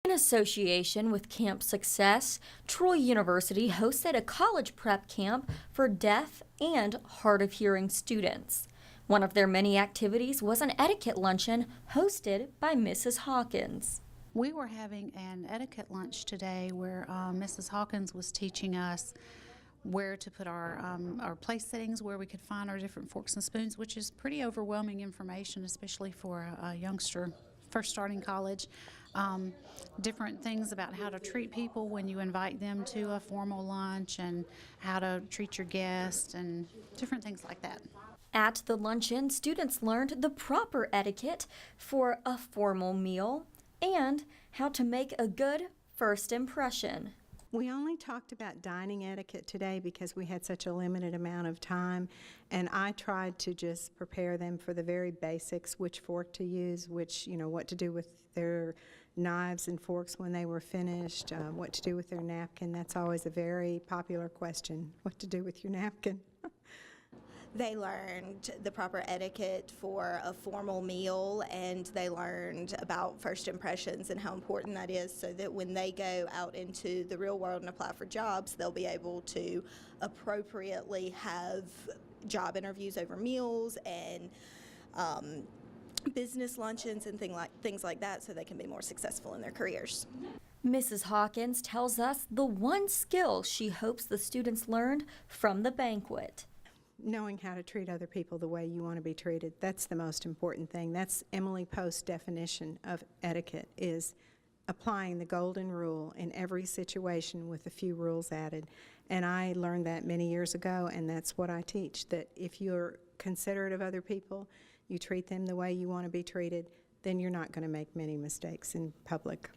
In association with Camp Success, Troy University hosted a college prep camp for deaf and hard of hearing students. One of their many activities was an etiquette luncheon hosted by Mrs. Hawkins. We were having an etiquette lunch today where Mrs. Hawkins was teaching us where to put our place settings, where we could find our different forks and spoons, which is pretty overwhelming information, especially for a youngster first starting college. Different things about how to treat people when you invite them to a formal lunch and how to treat your guests and different things like that. At the luncheon, students learned the proper etiquette for a formal meal and how to make a good first impression. We only talked about dining etiquette today because we had such a limited amount of time, and I tried to just prepare them for the very basics, which fork to use, what to do with their knives and forks when they were finished, what to do with their napkin. That's always a very popular question, what to do with your napkin. They learned the proper etiquette for a formal meal, and they learned about first impressions and how important that is, so that when they go out into the real world and apply for jobs, they'll be able to appropriately have job interviews over meals and business luncheons and things like that, so they can be more successful in their careers. Mrs. Hawkins tells us the one skill she hopes the students learned from the banquet. Knowing how to treat other people the way you want to be treated, that's the most important thing. That's Emily Post's definition of etiquette, is applying the golden rule in every situation with a few rules added. And I learned that many years ago, and that's what I teach, that if you're considerate of other people, you treat them the way you want to be treated, then you're not going to make many mistakes in public.